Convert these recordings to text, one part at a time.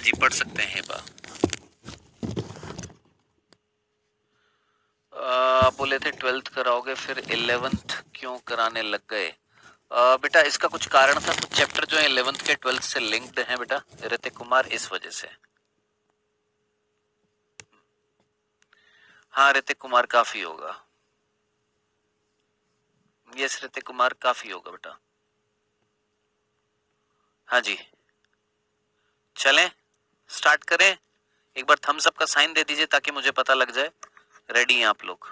हाँ जी, पढ़ सकते हैं हेबा। आप बोले थे 12th कराओगे, फिर 11th क्यों कराने लग गए? बेटा इसका कुछ कारण था, कुछ चैप्टर जो है 11th के 12th से लिंक्ड हैं बेटा ऋतिक कुमार, इस वजह से। हाँ ऋतिक कुमार काफी होगा, यस ऋतिक कुमार काफी होगा बेटा। हाँ जी, चलें स्टार्ट करें। एक बार थम्स अप का साइन दे दीजिए ताकि मुझे पता लग जाए रेडी हैं आप लोग।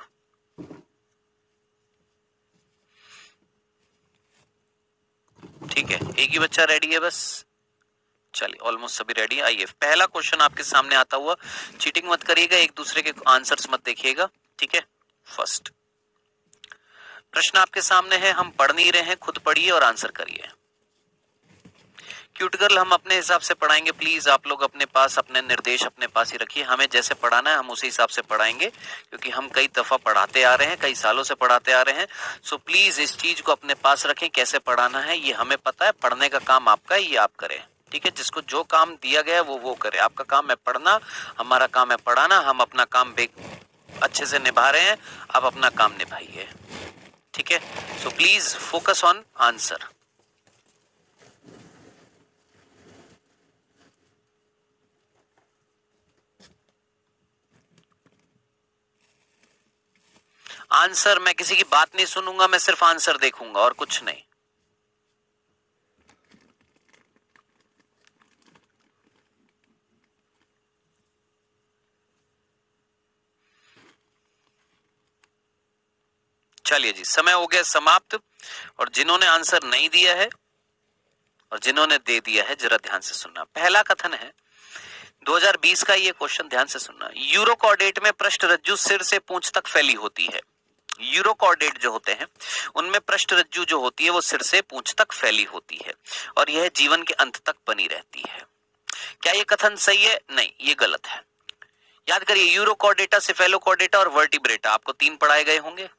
ठीक है, एक ही बच्चा रेडी है बस। चलिए ऑलमोस्ट सभी रेडी। आइए पहला क्वेश्चन आपके सामने आता हुआ, चीटिंग मत करिएगा, एक दूसरे के आंसर्स मत देखिएगा, ठीक है। फर्स्ट प्रश्न आपके सामने है, हम पढ़ नहीं रहे हैं, खुद पढ़िए और आंसर करिए। क्यूट गर्ल हम अपने हिसाब से पढ़ाएंगे, प्लीज आप लोग अपने पास अपने निर्देश अपने पास ही रखिए, हमें जैसे पढ़ाना है हम उसी हिसाब से पढ़ाएंगे, क्योंकि हम कई दफा पढ़ाते आ रहे हैं, कई सालों से पढ़ाते आ रहे हैं। सो प्लीज इस चीज को अपने पास रखें, कैसे पढ़ाना है ये हमें पता है, पढ़ने का काम आपका है, ये आप करें, ठीक है। जिसको जो काम दिया गया है वो करे, आपका काम है पढ़ना, हमारा काम है पढ़ाना, हम अपना काम अच्छे से निभा रहे हैं, आप अपना काम निभाइए, ठीक है। So please focus on answer. Answer, मैं किसी की बात नहीं सुनूंगा, मैं सिर्फ आंसर देखूंगा और कुछ नहीं। चलिए जी, समय हो गया समाप्त। और जिन्होंने आंसर नहीं दिया है और जिन्होंने दे दिया है जरा ध्यान से सुनना। पहला कथन है 2020 का, ये क्वेश्चन ध्यान से सुनना। यूरोकॉर्डेट में पृष्ठरज्जु सिर से पूंछ तक फैली होती है। यूरोकॉर्डेट जो होते हैं उनमें पृष्ठरज्जु जो होती है वो सिर से पूंछ तक फैली होती है और यह जीवन के अंत तक बनी रहती है। क्या ये कथन सही है? नहीं, ये गलत है। याद करिए, यूरोकॉर्डेटा, सिफेलोकॉर्डेटा और वर्टिब्रेटा आपको 3 पढ़ाए गए होंगे,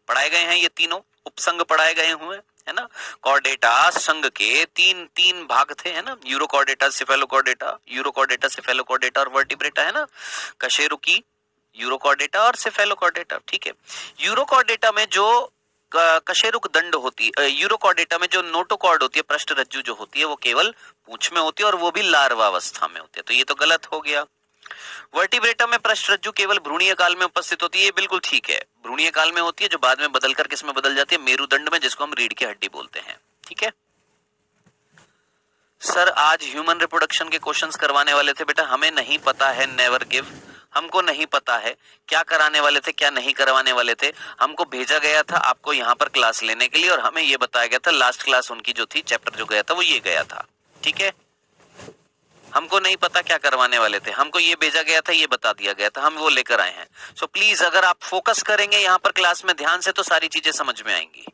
पढ़ाए गए हैं, ये तीनों उपसंग पढ़ाए गए हुए है ना। कॉर्डेटा संघ के तीन तीन भाग थे, है ना, यूरोकॉर्डेटा, सिफेलोकॉर्डेटा और वर्टिब्रेटा, है ना। कशेरुकी, यूरोकॉर्डेटा और सिफेलोकॉर्डेटा, ठीक है। यूरोकॉर्डेटा में जो कशेरुक दंड होती है, यूरोकॉर्डेटा में जो नोटोकॉर्ड होती है, पृष्ठरज्जु जो होती है वो केवल पूंछ में होती है और वो भी लार्वा अवस्था में होती है, तो ये तो गलत हो गया। वर्टिब्रेटा में पृष्ठरज्जु केवल भ्रूणीय काल में उपस्थित होती है, ये बिल्कुल ठीक है, भ्रूणीय काल में होती है, जो बाद में बदलकर किस में बदल जाती है? मेरुदंड में, जिसको हम रीढ़ की हड्डी बोलते हैं, ठीक है। सर आज ह्यूमन रिप्रोडक्शन के क्वेश्चंस करवाने वाले थे बेटा, हमें नहीं पता है, नेवर गिव, हमको नहीं पता है क्या कराने वाले थे क्या नहीं करवाने वाले थे। हमको भेजा गया था आपको यहाँ पर क्लास लेने के लिए और हमें ये बताया गया था, लास्ट क्लास उनकी जो थी, चैप्टर जो गया था वो ये गया था, ठीक है। हमको नहीं पता क्या करवाने वाले थे, हमको ये भेजा गया था, ये बता दिया गया था, हम वो लेकर आए हैं। सो प्लीज अगर आप फोकस करेंगे यहाँ पर क्लास में ध्यान से तो सारी चीजें समझ में आएंगी।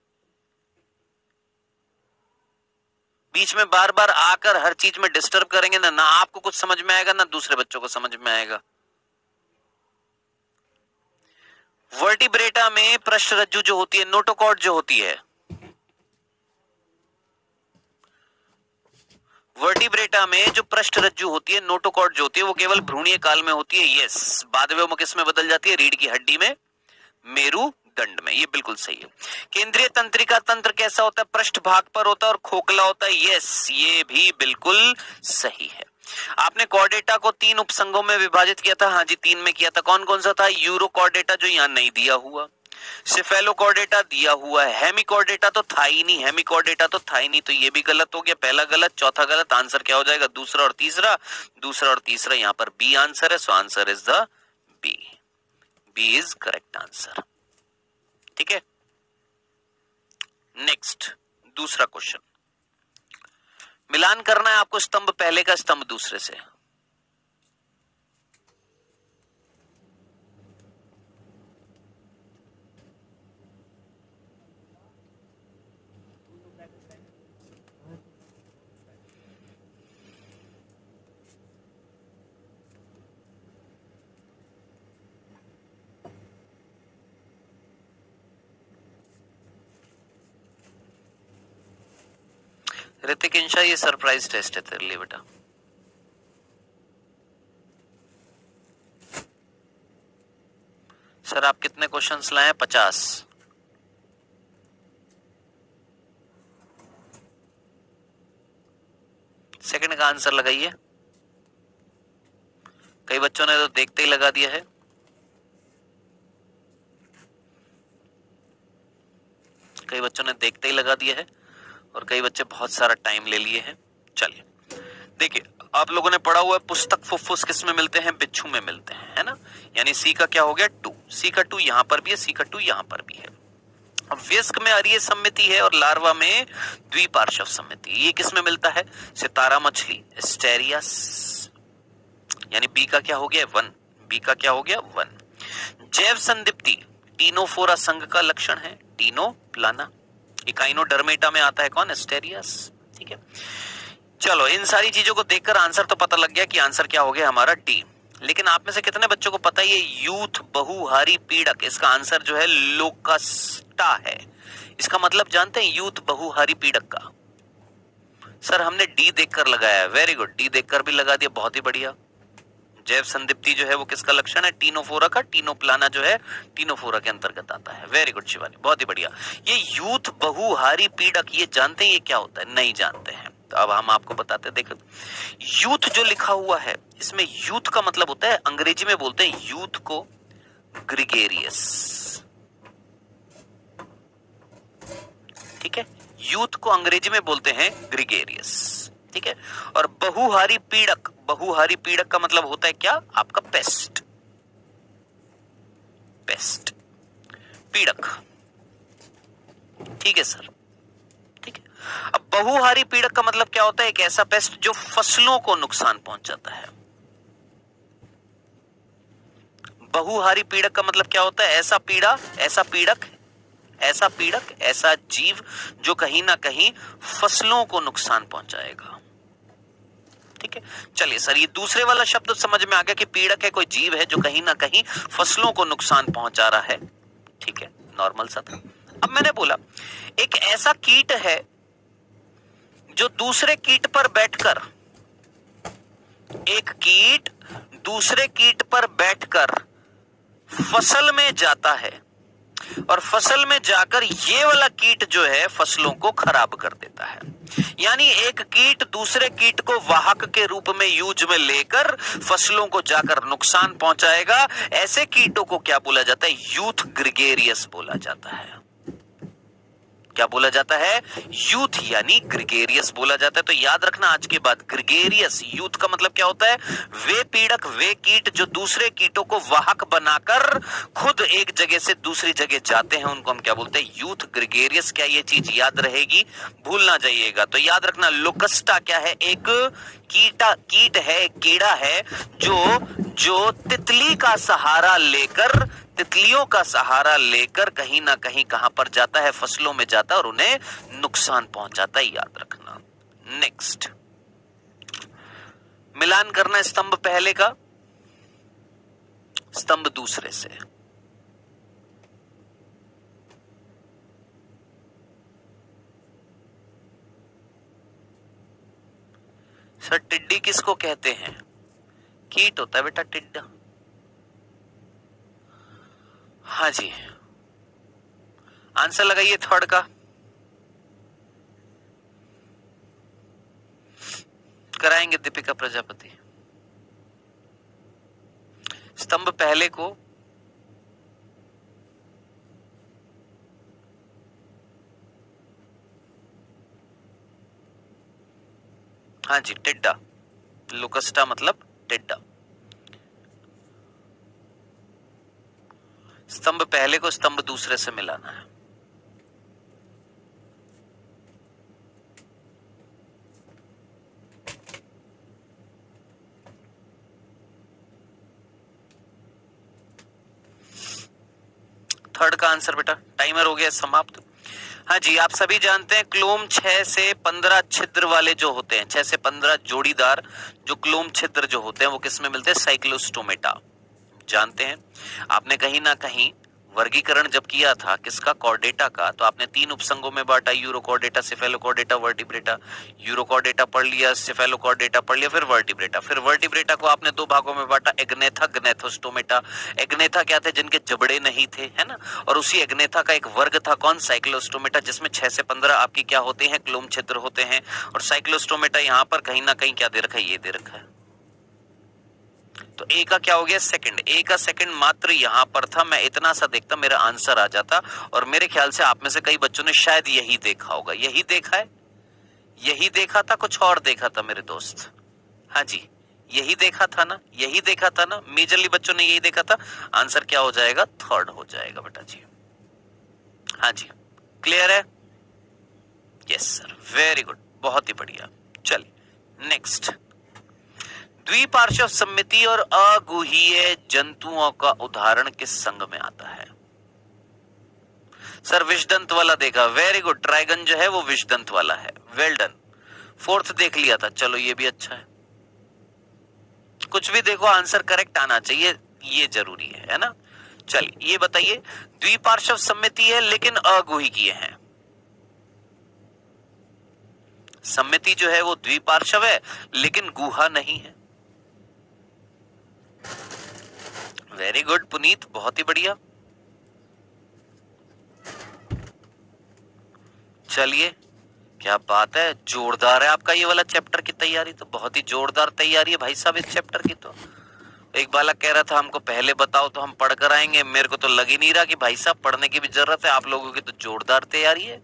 बीच में बार बार आकर हर चीज में डिस्टर्ब करेंगे ना, ना आपको कुछ समझ में आएगा ना दूसरे बच्चों को समझ में आएगा। वर्टिब्रेटा में पृष्ठरज्जु जो होती है, नोटोकॉर्ड जो होती है, वर्टिब्रेटा में जो पृष्ठरज्जु होती है, नोटोकॉर्ड जो होती है, वो केवल भ्रूणीय काल में होती है, यस। बाद में वो किस में बदल जाती है? रीढ़ की हड्डी में, मेरुदंड में, ये बिल्कुल सही है। केंद्रीय तंत्रिका तंत्र कैसा होता है? पृष्ठ भाग पर होता है और खोखला होता है, यस, ये भी बिल्कुल सही है। आपने कॉर्डेटा को 3 उपसंघों में विभाजित किया था, हाँ जी 3 में किया था। कौन कौन सा था? यूरोकॉर्डेटा जो यहाँ नहीं दिया हुआ, सिफेलोकॉर्डेटा दिया हुआ है, हेमिकॉर्डेटा तो था ही नहीं, हेमिकॉर्डेटा तो था ही नहीं, तो ये भी गलत हो गया। पहला गलत, चौथा गलत, आंसर क्या हो जाएगा? दूसरा और तीसरा, दूसरा और तीसरा, यहाँ पर बी आंसर है, so answer is the B, B is correct answer, ठीक है। नेक्स्ट दूसरा क्वेश्चन, मिलान करना है आपको स्तंभ पहले का स्तंभ दूसरे से। ऋतिक इंशा, ये सरप्राइज टेस्ट है तेरे लिए बेटा। सर आप कितने क्वेश्चंस लाए? 50। सेकंड का आंसर लगाइए। कई बच्चों ने तो देखते ही लगा दिया है। कई बच्चों ने देखते ही लगा दिया है और कई बच्चे बहुत सारा टाइम ले लिए हैं। चलिए देखिए, आप लोगों ने पढ़ा हुआ है पुस्तक फुफ्फुस किस में मिलते हैं? बिच्छू में मिलते हैं, है ना। यानी सी का क्या हो गया? 2। सी का 2 यहां पर भी है, सी का 2 यहां पर भी है। अब वयस्क में अरीय सममिति है और लार्वा में द्विपार्श्व सममिति। ये किस में मिलता है? सितारा मछली, एस्टेरियस। यानी बी का क्या हो गया? 1। बी का क्या हो गया? 1। जैव संदीप्ति टीनोफोरा संघ का लक्षण है, टीनोप्लाना। इकाइनोडर्मेटा में आता है कौन? एस्टेरियस। ठीक है, चलो इन सारी चीजों को देखकर आंसर तो पता लग गया कि आंसर क्या हो गया हमारा? डी। लेकिन आप में से कितने बच्चों को पता है ये यूथ बहुहारी पीड़क, इसका आंसर जो है लोकस्टा है। इसका मतलब जानते हैं यूथ बहुहारी पीड़क का? सर हमने डी देखकर लगाया है। वेरी गुड, डी देखकर भी लगा दिया, बहुत ही बढ़िया। जैव संदीप्ति जो है वो किसका लक्षण है? टीनोफोरा का। टीनोप्लाना जो है टीनोफोरा के अंतर्गत आता है। वेरी गुड शिवानी, बहुत ही बढ़िया। ये यूथ बहुहारी पीड़क, ये जानते हैं ये क्या होता है? नहीं जानते हैं, तो अब हम आपको बताते हैं। देखो यूथ जो लिखा हुआ है इसमें यूथ का मतलब होता है, अंग्रेजी में बोलते हैं यूथ को ग्रिगेरियस। ठीक है, यूथ को अंग्रेजी में बोलते हैं ग्रिगेरियस। ठीक है, और बहुहारी पीड़क, बहुहारी पीड़क का मतलब होता है क्या? आपका पेस्ट। पेस्ट, पीड़क। ठीक है सर, ठीक है। अब बहुहारी पीड़क का मतलब क्या होता है? एक ऐसा पेस्ट जो फसलों को नुकसान पहुंचाता है। बहुहारी पीड़क का मतलब क्या होता है? ऐसा पीड़ा, ऐसा पीड़क, ऐसा पीड़क, ऐसा जीव जो कहीं ना कहीं फसलों को नुकसान पहुंचाएगा। ठीक है, चलिए सर ये दूसरे वाला शब्द समझ में आ गया कि पीड़क है कोई जीव है जो कहीं ना कहीं फसलों को नुकसान पहुंचा रहा है। ठीक है, नॉर्मल सा था। अब मैंने बोला एक ऐसा कीट है जो दूसरे कीट पर बैठकर, एक कीट दूसरे कीट पर बैठकर फसल में जाता है और फसल में जाकर ये वाला कीट जो है फसलों को खराब कर देता है। यानी एक कीट दूसरे कीट को वाहक के रूप में यूज में लेकर फसलों को जाकर नुकसान पहुंचाएगा। ऐसे कीटों को क्या बोला जाता है? यूथ ग्रिगेरियस बोला जाता है। क्या बोला जाता है? यूथ यानी ग्रिगेरियस बोला जाता है। तो याद रखना आज के बाद, ग्रिगेरियस यूथ का मतलब क्या होता है? वे पीड़क, वे कीट जो दूसरे कीटों को वाहक बनाकर खुद एक जगह से दूसरी जगह जाते हैं, उनको हम क्या बोलते हैं? Youth gregarious. क्या ये चीज याद रहेगी? भूल ना जाइएगा। तो याद रखना लोकस्टा क्या है? एक कीट है, कीड़ा है जो तितली का सहारा लेकर, तितलियों का सहारा लेकर कहीं ना कहीं कहां पर जाता है? फसलों में जाता है और उन्हें नुकसान पहुंचाता है। याद रखना। नेक्स्ट, मिलान करना स्तंभ पहले का स्तंभ दूसरे से। सर टिड्डी किसको कहते हैं? कीट होता है बेटा टिड्डा। हाँ जी, आंसर लगाइए थर्ड का। कराएंगे दीपिका प्रजापति। स्तंभ पहले को हाँ जी टिड्डा, लोकस्टा मतलब टिड्डा। स्तंभ पहले को स्तंभ दूसरे से मिलाना है। थर्ड का आंसर बेटा, टाइमर हो गया समाप्त। हाँ जी, आप सभी जानते हैं क्लोम 6 से 15 छिद्र वाले जो होते हैं, 6 से 15 जोड़ीदार जो क्लोम छिद्र जो होते हैं वो किस में मिलते हैं? साइक्लोस्टोमेटा। जानते हैं, आपने कहीं ना कहीं वर्गीकरण जब किया था किसका, कॉर्डेटा का, तो आपने 3 उपसंगों में बांटा, यूरोकॉर्डेटा, सिफेलोकॉर्डेटा, वर्टिब्रेटा। यूरोकॉर्डेटा पढ़ लिया, सिफेलोकॉर्डेटा पढ़ लिया, फिर वर्टिब्रेटा। फिर वर्टिब्रेटा को आपने 2 भागों में बांटा, एग्नेथा, ग्नेथोस्टोमेटा। एग्नेथा क्या थे, जिनके जबड़े नहीं थे, है ना, और उसी एग्नेथा का एक वर्ग था कौन, साइक्लोस्टोमेटा, जिसमें 6 से 15 आपकी क्या होते हैं, क्लोम छिद्र होते हैं। और साइक्लोस्टोमेटा यहाँ पर कहीं ना कहीं क्या दे रखा है, ये दे रखा है। तो ए का क्या हो गया, सेकंड। ए का सेकंड मात्र यहां पर था, मैं इतना सा देखता मेरा आंसर आ जाता। और मेरे ख्याल से आप में से कई बच्चों ने शायद यही देखा होगा। यही देखा है, यही देखा था, कुछ और देखा था मेरे दोस्त? हाँ जी, यही देखा था ना, यही देखा था ना, मेजरली बच्चों ने यही देखा था। आंसर क्या हो जाएगा, थर्ड हो जाएगा बेटा जी। हाँ जी, क्लियर है? यस सर, वेरी गुड, बहुत ही बढ़िया। चलिए नेक्स्ट, द्विपार्श्व सममिति और अगुहीय जंतुओं का उदाहरण किस संघ में आता है? सर विषदंत वाला देखा, वेरी गुड। ट्राइगन जो है वो विषदंत वाला है, वेल डन। फोर्थ देख लिया था, चलो ये भी अच्छा है। कुछ भी देखो आंसर करेक्ट आना चाहिए, ये जरूरी है ना। चलिए ये बताइए, द्विपार्श्व सममिति है लेकिन अगुहीय है। सममिति जो है वो द्विपार्श्व है लेकिन गुहा नहीं है। वेरी गुड पुनीत, बहुत ही बढ़िया। चलिए क्या बात है, जोरदार है आपका ये वाला चैप्टर की तैयारी, तो बहुत ही जोरदार तैयारी है भाई साहब इस चैप्टर की। तो एक बालक कह रहा था हमको पहले बताओ तो हम पढ़ कर आएंगे, मेरे को तो लग ही नहीं रहा कि भाई साहब पढ़ने की भी जरूरत है। आप लोगों की तो जोरदार तैयारी है,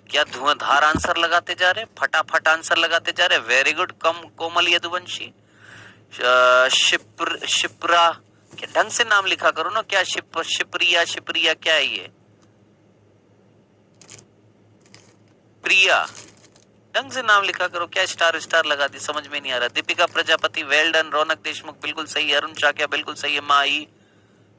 क्या धुआंधार आंसर लगाते जा रहे हैं, फटाफट आंसर लगाते जा रहे हैं। वेरी गुड कोमल यदुवंशी। शिप्रा, क्या ढंग से नाम लिखा करो ना, क्या शिप्रिया, शिप्रिया क्या है ये, प्रिया, ढंग से नाम लिखा करो, क्या स्टार स्टार लगा दी, समझ में नहीं आ रहा। Deepika Prajapati, well done. रौनक देशमुख बिल्कुल सही है। अरुण चाकिया बिल्कुल सही है। माई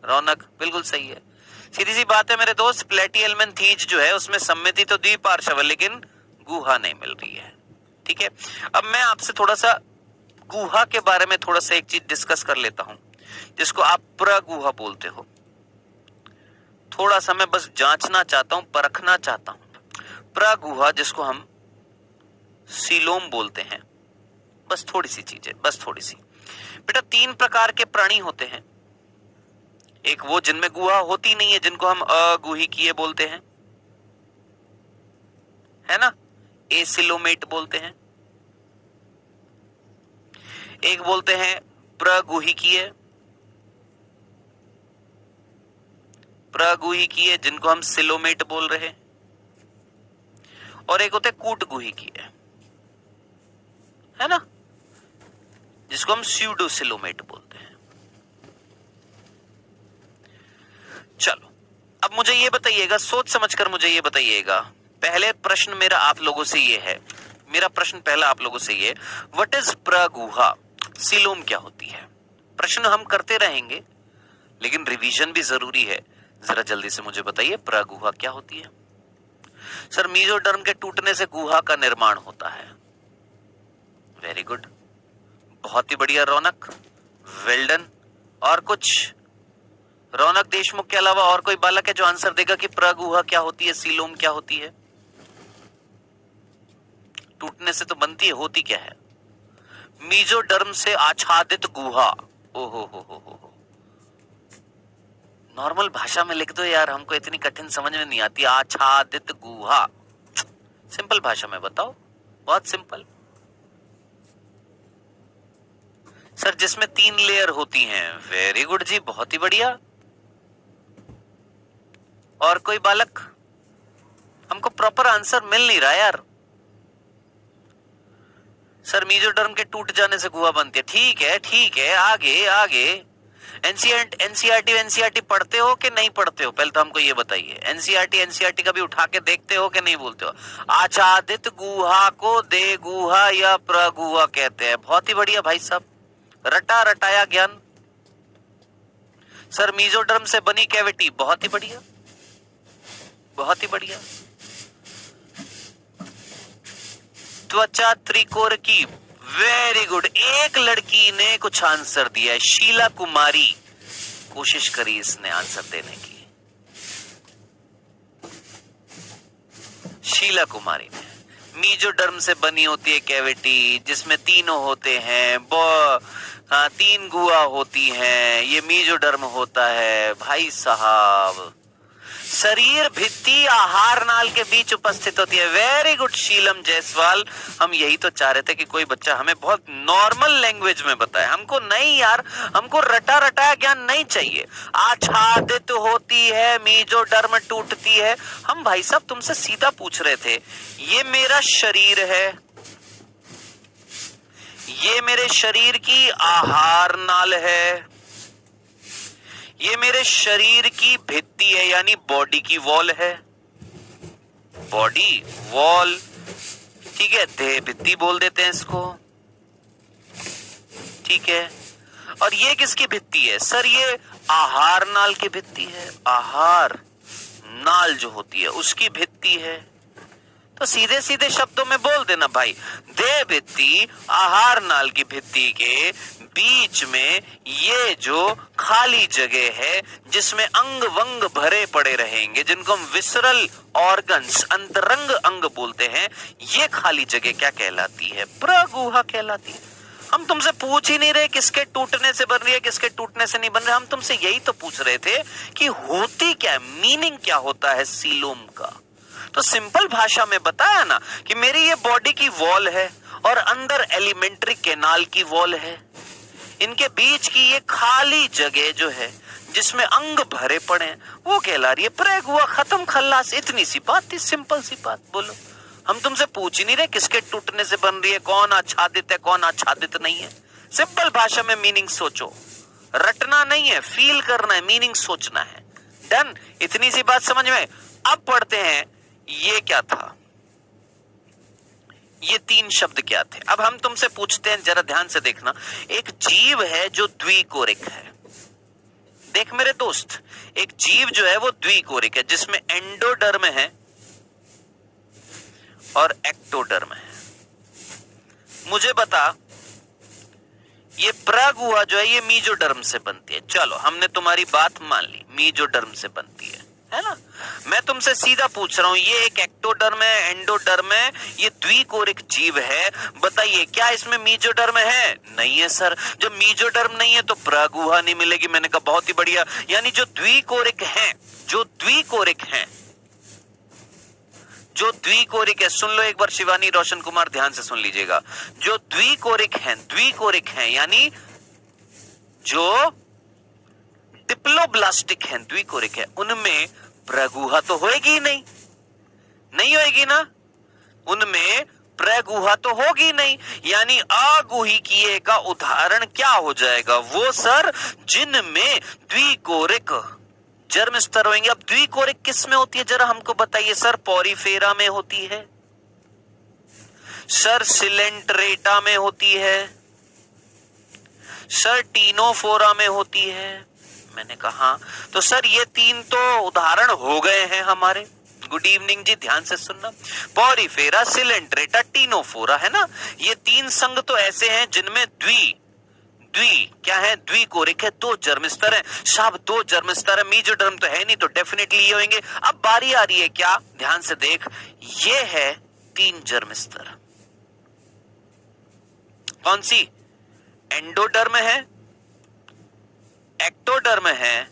रौनक बिल्कुल सही है। सीधी सी बात है मेरे दोस्त, प्लेटियलमेंथीज जो है उसमें सम्मिति तो द्विपार्श्व है लेकिन गुहा नहीं मिल रही है। ठीक है, अब मैं आपसे थोड़ा सा गुहा के बारे में थोड़ा सा एक चीज डिस्कस कर लेता हूं, जिसको आप प्रगुहा बोलते हो। थोड़ा सा मैं बस जांचना चाहता हूं, परखना चाहता हूं। प्रगुहा जिसको हम सीलोम बोलते हैं, बस थोड़ी सी चीजें, बस थोड़ी सी बेटा। 3 प्रकार के प्राणी होते हैं, एक वो जिनमें गुहा होती नहीं है, जिनको हम अगुहीकीय बोलते हैं, है ना, एसिलोमेट बोलते हैं। एक बोलते हैं प्रगुहीकीय, प्रगुहीकीय जिनको हम सिलोमेट बोल रहे हैं, और एक होते कूटगुहीकीय, है ना, जिसको हम स्यूडोसिलोमेट बोलते हैं। चलो अब मुझे ये बताइएगा, सोच समझकर मुझे ये बताइएगा, पहले प्रश्न मेरा आप लोगों से ये है, मेरा प्रश्न पहला आप लोगों से ये, व्हाट इज प्रगुहा, सीलोम क्या होती है? प्रश्न हम करते रहेंगे लेकिन रिवीजन भी जरूरी है। जरा जल्दी से मुझे बताइए प्रगुहा क्या होती है? सर मीजोडर्म के टूटने से गुहा का निर्माण होता है। वेरी गुड, बहुत ही बढ़िया रौनक, वेल डन। और कुछ? रौनक देशमुख के अलावा और कोई बालक है जो आंसर देगा कि प्रगुहा क्या होती है, सीलोम क्या होती है? टूटने से तो बनती है, होती क्या है? मीजोडर्म से आच्छादित गुहा। ओहो हो, नॉर्मल भाषा में लिख दो यार, हमको इतनी कठिन समझ में नहीं आती। आच्छादित गुहा, सिंपल भाषा में बताओ, बहुत सिंपल। सर जिसमें 3 लेयर होती हैं। वेरी गुड जी, बहुत ही बढ़िया। और कोई बालक? हमको प्रॉपर आंसर मिल नहीं रहा यार। सर मीजोडर्म के टूट जाने से गुहा बनती है, ठीक है, आगे आगे। एनसीईआरटी पढ़ते हो कि नहीं पढ़ते हो, पहले तो हमको ये बताइए। एनसीईआरटी कभी उठा के देखते हो कि नहीं बोलते हो? आच्छादित गुहा को दे गुहा या प्रगुहा कहते हैं। बहुत ही बढ़िया भाई साहब, रटा रटाया ज्ञान। सर मीजोडर्म से बनी कैविटी, बहुत ही बढ़िया, बहुत ही बढ़िया। त्वचा त्रिकोण की, वेरी गुड। एक लड़की ने कुछ आंसर दिया है, शीला कुमारी, कोशिश करी इसने आंसर देने की। शीला कुमारी ने। मीजोडर्म से बनी होती है कैविटी जिसमें तीनों होते हैं, 3 गुहा होती हैं, ये मीजोडर्म होता है भाई साहब। शरीर भित्ति आहार नाल के बीच उपस्थित होती है। वेरी गुड शीलम जायसवाल, हम यही तो चाह रहे थे कि कोई बच्चा हमें बहुत नॉर्मल लैंग्वेज में बताए। हमको नहीं यार, हमको रटा रटाया ज्ञान नहीं चाहिए। आच्छादित होती है, मीजोडर्म टूटती है। हम भाई साहब तुमसे सीधा पूछ रहे थे, ये मेरा शरीर है, ये मेरे शरीर की आहार नाल है, ये मेरे शरीर की भित्ति है यानी बॉडी की वॉल है, बॉडी वॉल, ठीक है, देह भित्ति बोल देते हैं इसको, ठीक है। और ये किसकी भित्ति है सर? ये आहार नाल की भित्ति है, आहार नाल जो होती है उसकी भित्ति है। तो सीधे सीधे शब्दों में बोल देना भाई, देह भित्ति आहार नाल की भित्ति के बीच में ये जो खाली जगह है जिसमें अंग वंग भरे पड़े रहेंगे, जिनको हम विसरल ऑर्गन्स, अंतरंग अंग बोलते हैं, ये खाली जगह क्या कहलाती है? प्रगुहा कहलाती है। हम तुमसे पूछ ही नहीं रहे किसके टूटने से बन रही है, किसके टूटने से नहीं बन रही। हम तुमसे यही तो पूछ रहे थे कि होती क्या है, मीनिंग क्या होता है सीलोम का। तो सिंपल भाषा में बताया ना कि मेरी ये बॉडी की वॉल है और अंदर एलिमेंट्री कैनाल की वॉल है, इनके बीच की ये खाली जगह जो है जिसमें अंग भरे पड़े हैं वो कहला रही है प्रयोग हुआ, खत्म, खल्लास। इतनी सी बात थी, सिंपल सी बात। बोलो, हम तुमसे पूछ ही नहीं रहे किसके टूटने से बन रही है, कौन आच्छादित है कौन आच्छादित नहीं है। सिंपल भाषा में मीनिंग सोचो, रटना नहीं है, फील करना है, मीनिंग सोचना है। डन, इतनी सी बात समझ में। अब पढ़ते हैं ये क्या था, ये 3 शब्द क्या थे। अब हम तुमसे पूछते हैं, जरा ध्यान से देखना। एक जीव है जो द्विकोरिक है। देख मेरे दोस्त, एक जीव जो है वो द्विकोरिक है जिसमें एंडोडर्म है और एक्टोडर्म है। मुझे बता, ये प्रगुहा जो है ये मीजोडर्म से बनती है। चलो, हमने तुम्हारी बात मान ली, मीजोडर्म से बनती है ना। मैं तुमसे सीधा पूछ रहा हूं, ये एक एक्टोडर्म है, एंडोडर्म है, ये द्विकोरिक जीव है। बताइए क्या इसमें मीजोडर्म है? नहीं है सर। जब मीजोडर्म नहीं है तो प्रगुहा नहीं मिलेगी। मैंने कहा बहुत ही बढ़िया, यानी जो द्विकोरिक हैं, जो द्विकोरिक हैं, जो द्विकोरिक है, सुन लो एक बार शिवानी, रोशन कुमार, ध्यान से सुन लीजिएगा। जो द्विकोरिक हैं, द्विकोरिक हैं यानी जो डिप्लोब्लास्टिक हैं, द्विकोरिक है, उनमें प्रगुहा तो होगी ही नहीं, नहीं होगी ना, उनमें प्रगुहा तो होगी नहीं। यानी अगुहिकीय का उदाहरण क्या हो जाएगा? वो सर जिनमें द्विकोरिक जर्म स्तर होंगे। अब द्विकोरिक किस में होती है जरा हमको बताइए सर? पॉरीफेरा में होती है सर, सिलेंट्रेटा में होती है सर, टीनोफोरा में होती है। मैंने कहा तो सर ये 3 तो उदाहरण हो गए हैं हमारे। गुड इवनिंग जी, ध्यान से सुनना। पॉरीफेरा, सिलेंट्रेटा, टीनोफोरा, है ना। ये 3 संघ तो ऐसे हैं जिनमें द्वि क्या है? द्विकोरिक है, 2 जर्म स्तर है। साहब 2 जर्म स्तर है, मीजोडर्म तो है नहीं, तो डेफिनेटली ये होंगे। अब बारी आ रही है क्या? ध्यान से देख, ये है 3 जर्म स्तर। कौन सी? एंडोडर्म है, एक्टोडर्म है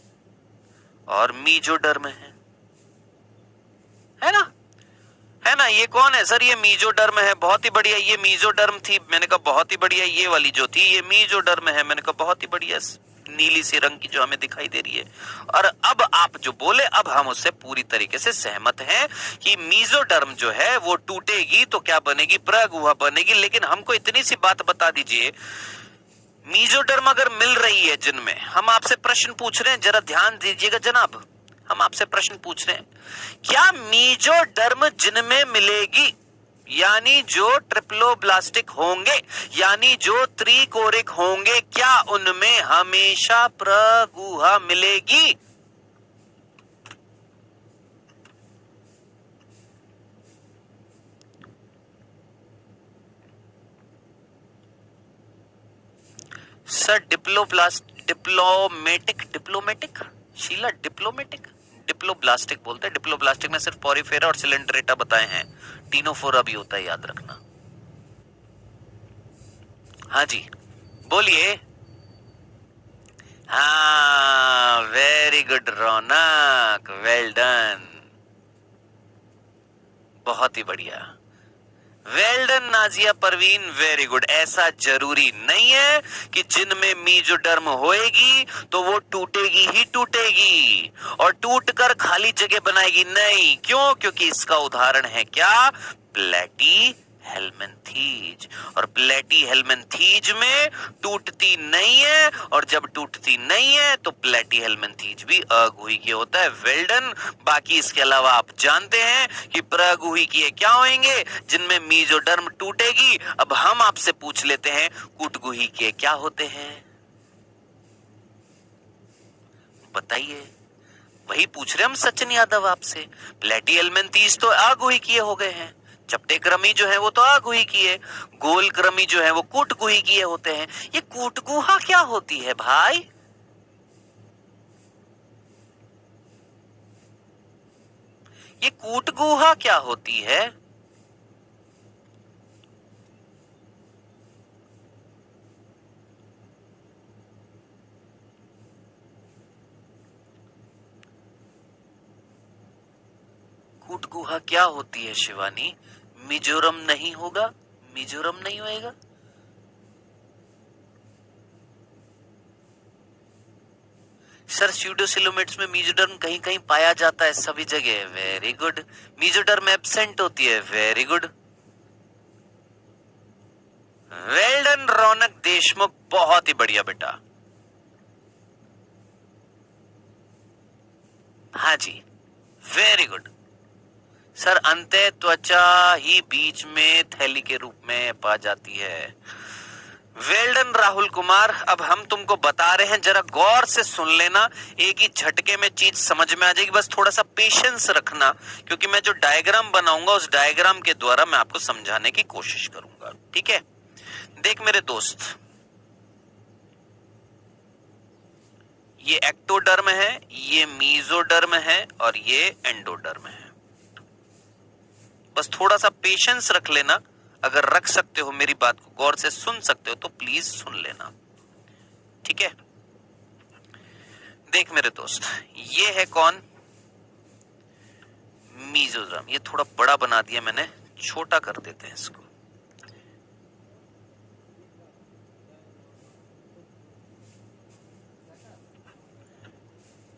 और मीजोडर्म है ना, है ना। ये कौन है सर? ये मीजोडर्म है। बहुत ही बढ़िया, ये मीजोडर्म थी। मैंने कहा बहुत ही बढ़िया, ये वाली जो थी ये मीजोडर्म है। मैंने कहा बहुत ही बढ़िया, नीली सी रंग की जो हमें दिखाई दे रही है। और अब आप जो बोले, अब हम उससे पूरी तरीके से सहमत हैं कि मीजोडर्म जो है वो टूटेगी तो क्या बनेगी? प्रगुहा बनेगी। लेकिन हमको इतनी सी बात बता दीजिए, मीजोडर्म अगर मिल रही है जिनमें, हम आपसे प्रश्न पूछ रहे हैं, जरा ध्यान दीजिएगा जनाब, हम आपसे प्रश्न पूछ रहे हैं, क्या मीजोडर्म जिनमें मिलेगी, यानी जो ट्रिप्लोब्लास्टिक होंगे, यानी जो त्रिकोरिक होंगे, क्या उनमें हमेशा प्रगुहा मिलेगी? सर डिप्लोमेटिक शीला, डिप्लोमेटिक डिप्लोब्लास्टिक बोलते हैं। डिप्लोब्लास्टिक में सिर्फ पॉरीफेरा और सिलेंडरेटा बताए हैं, टीनोफोरा भी होता है, याद रखना। हाँ जी बोलिए। हाँ वेरी गुड रौनक, वेल डन, बहुत ही बढ़िया, well done Nazia Parveen, very good. ऐसा जरूरी नहीं है कि जिनमें मीजोडर्म होएगी तो वो टूटेगी ही टूटेगी और टूटकर खाली जगह बनाएगी, नहीं। क्यों? क्योंकि इसका उदाहरण है क्या? प्लेटी हेलमिंथीज, और प्लेटी हेलमिंथीज में टूटती नहीं है, और जब टूटती नहीं है तो प्लेटी हेलमिंथीज भी अगुहिकीय होता है। वेल्डन। बाकी इसके अलावा आप जानते हैं कि प्रगुहिकीय क्या होंगे? जिनमें मीजोडर्म टूटेगी। अब हम आपसे पूछ लेते हैं कूटगुहिकीय क्या होते हैं, बताइए। वही पूछ रहे हम सचिन यादव आपसे। प्लेटी हेलमिंथीज तो अगुहिकीय हो गए हैं, चपटे क्रमी जो है वो तो अगुहिकीय, गोल क्रमी जो है वो कूटगुहिकीय होते हैं। ये कूटगुहा क्या होती है भाई? ये कूटगुहा क्या होती है? कूटगुहा क्या होती है शिवानी? मिजोरम नहीं होगा, मिजोरम नहीं होएगा। सर स्यूडोसिलोमेट्स में मीजोडर्म कहीं कहीं पाया जाता है, सभी जगह, वेरी गुड। मीजोडर्म एब्सेंट होती है, very good, well done Raunak Deshmukh, बहुत ही बढ़िया बेटा। हाँ जी वेरी गुड सर। अंत्य त्वचा ही बीच में थैली के रूप में पा जाती है। वेल्डन राहुल कुमार। अब हम तुमको बता रहे हैं, जरा गौर से सुन लेना, एक ही झटके में चीज समझ में आ जाएगी, बस थोड़ा सा पेशेंस रखना, क्योंकि मैं जो डायग्राम बनाऊंगा उस डायग्राम के द्वारा मैं आपको समझाने की कोशिश करूंगा, ठीक है? देख मेरे दोस्त, ये एक्टोडर्म है, ये मीजोडर्म है और ये एंडोडर्म है। बस थोड़ा सा पेशेंस रख लेना, अगर रख सकते हो, मेरी बात को गौर से सुन सकते हो तो प्लीज सुन लेना, ठीक है? देख मेरे दोस्त, ये है कौन? मीजोडर्म। ये थोड़ा बड़ा बना दिया मैंने, छोटा कर देते हैं इसको।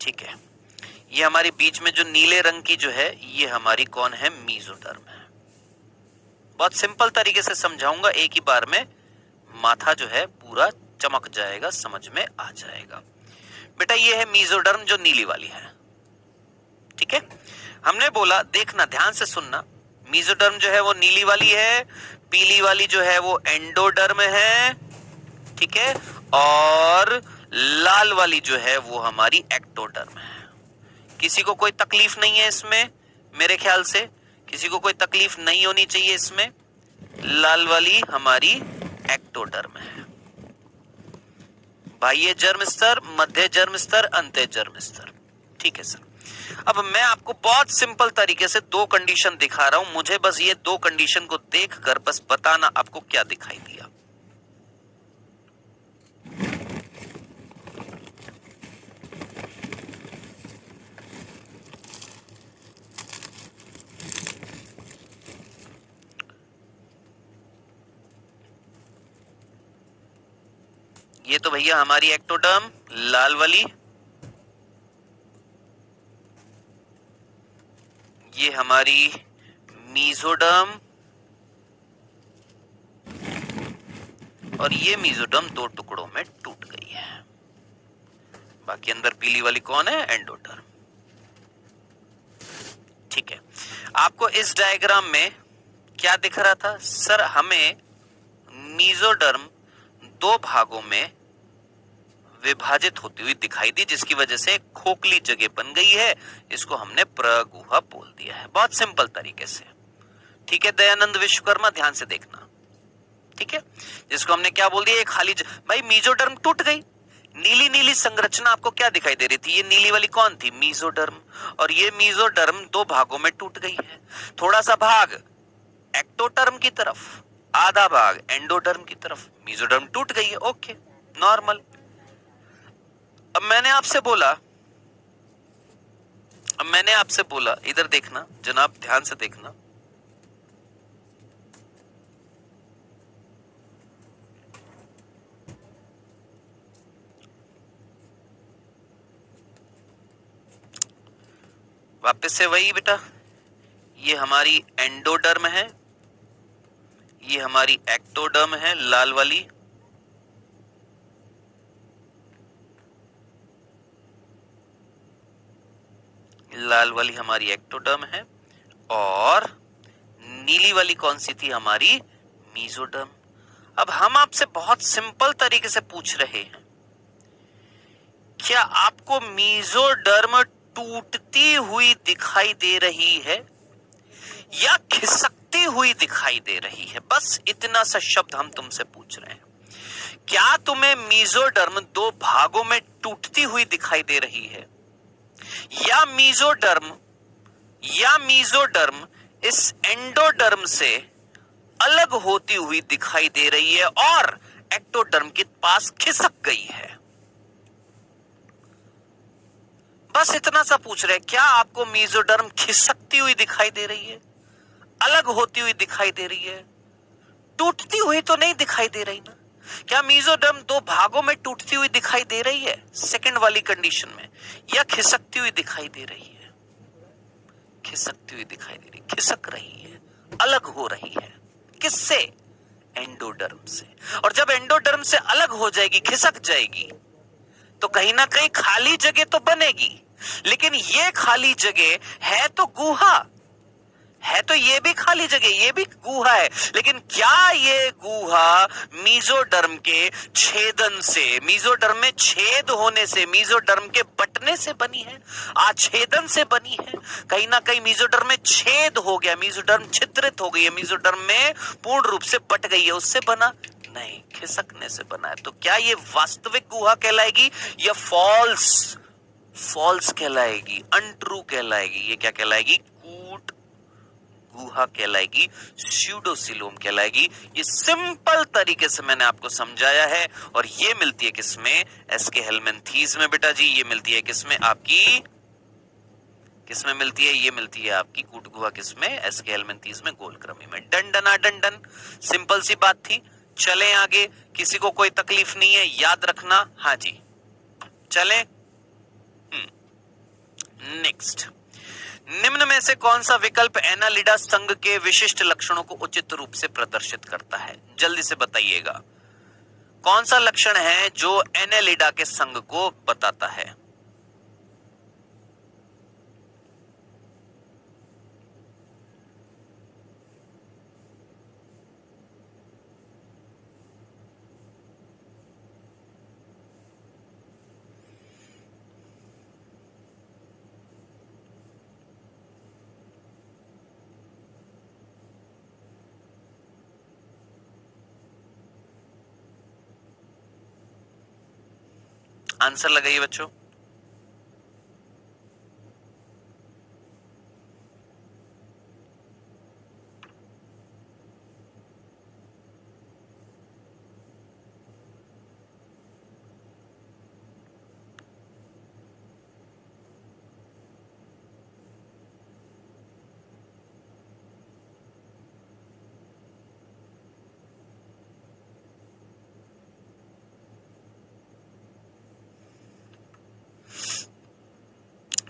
ठीक है, ये हमारी बीच में जो नीले रंग की जो है, ये हमारी कौन है? मीजोडर्म है। बहुत सिंपल तरीके से समझाऊंगा, एक ही बार में माथा जो है पूरा चमक जाएगा, समझ में आ जाएगा। बेटा ये है मीजोडर्म जो नीली वाली है, ठीक है? हमने बोला, देखना ध्यान से सुनना, मीजोडर्म जो है वो नीली वाली है, पीली वाली जो है वो एंडोडर्म है, ठीक है? और लाल वाली जो है वो हमारी एक्टोडर्म है। किसी को कोई तकलीफ नहीं है इसमें? मेरे ख्याल से किसी को कोई तकलीफ नहीं होनी चाहिए इसमें। लाल वाली हमारी एक्टोडर्म है। बाह्य जर्म स्तर, मध्य जर्म स्तर, अंत्य जर्म स्तर, ठीक है सर। अब मैं आपको बहुत सिंपल तरीके से दो कंडीशन दिखा रहा हूं, मुझे बस ये दो कंडीशन को देखकर बस बताना आपको क्या दिखाई दिया। ये तो भैया हमारी एक्टोडर्म लाल वाली, ये हमारी मीजोडर्म, और ये मीजोडर्म दो टुकड़ों में टूट गई है। बाकी अंदर पीली वाली कौन है? एंडोडर्म, ठीक है? आपको इस डायग्राम में क्या दिख रहा था? सर हमें मीजोडर्म दो भागों में विभाजित होती हुई दिखाई दी, जिसकी वजह से खोखली जगह बन गई है, इसको हमने प्रगुहा बोल दिया है, बहुत सिंपल तरीके से, ठीक है? दयानंद विश्वकर्मा ध्यान से देखना, ठीक है? जिसको हमने क्या बोल दिया? एक खाली भाई मीजोडर्म टूट गई, नीली नीली संरचना आपको क्या दिखाई दे रही थी? ये नीली वाली कौन थी? मीजोडर्म। और ये मीजोडर्म दो भागों में टूट गई है, थोड़ा सा भाग एक्टोडर्म की तरफ, आधा भाग एंडोडर्म की तरफ। मीजोडर्म टूट गई है, ओके, नॉर्मल। अब मैंने आपसे बोला, इधर देखना जनाब, ध्यान से देखना। वापस से वही बेटा, ये हमारी एंडोडर्म है, ये हमारी एक्टोडर्म है लाल वाली, लाल वाली हमारी एक्टोडर्म है, और नीली वाली कौन सी थी? हमारी मीजोडर्म। अब हम आपसे बहुत सिंपल तरीके से पूछ रहे हैं, क्या आपको मीजोडर्म टूटती हुई दिखाई दे रही है या खिसकती हुई दिखाई दे रही है? बस इतना सा शब्द हम तुमसे पूछ रहे हैं। क्या तुम्हें मीजोडर्म दो भागों में टूटती हुई दिखाई दे रही है, या मीजोडर्म इस एंडोडर्म से अलग होती हुई दिखाई दे रही है और एक्टोडर्म के पास खिसक गई है? बस इतना सा पूछ रहे हैं, क्या आपको मीजोडर्म खिसकती हुई दिखाई दे रही है, अलग होती हुई दिखाई दे रही है? टूटती हुई तो नहीं दिखाई दे रही ना? क्या मीजोडर्म दो भागों में टूटती हुई दिखाई दे रही है सेकंड वाली कंडीशन में, या खिसकती हुई दिखाई दे रही है? खिसकती हुई दिखाई दे रही, खिसक रही है, अलग हो रही है। किससे? एंडोडर्म से। और जब एंडोडर्म से अलग हो जाएगी, खिसक जाएगी, तो कहीं ना कहीं खाली जगह तो बनेगी, लेकिन ये खाली जगह है तो गुहा है, तो ये भी खाली जगह, ये भी गुहा है, लेकिन क्या ये गुहा मीजोडर्म के छेदन से, मीजोडर्म में छेद होने से, मीजोडर्म के बटने से बनी है, आच्छेदन से बनी है? कहीं ना कहीं मीजोडर्म में छेद हो गया, मीजोडर्म छिद्रित हो गई है, मीजोडर्म में पूर्ण रूप से बट गई है, उससे बना नहीं, खिसकने से बना है। तो क्या ये वास्तविक गुहा कहलाएगी या फॉल्स कहलाएगी, अनट्रू कहलाएगी? ये क्या कहलाएगी? कूट गुहा कहलाएगी, स्यूडोसिलोम कहलाएगी। ये सिंपल तरीके से मैंने आपको समझाया है, और ये मिलती है किसमें? एस्केहेलमिन्थीज में बेटा जी। ये मिलती है किसमें? आपकी किसमें मिलती है? ये मिलती है आपकी कूट गुहा किसमें? एस्केहेलमिन्थीज में, गोलक्रमी में। डन डना डन डन, सिंपल सी बात थी। चलें आगे, किसी को कोई तकलीफ नहीं है, याद रखना। हाँ जी, चलें। नेक्स्ट, निम्न में से कौन सा विकल्प एनालिडा संघ के विशिष्ट लक्षणों को उचित रूप से प्रदर्शित करता है? जल्दी से बताइएगा, कौन सा लक्षण है जो एनालिडा के संघ को बताता है? आंसर लगाइए बच्चों।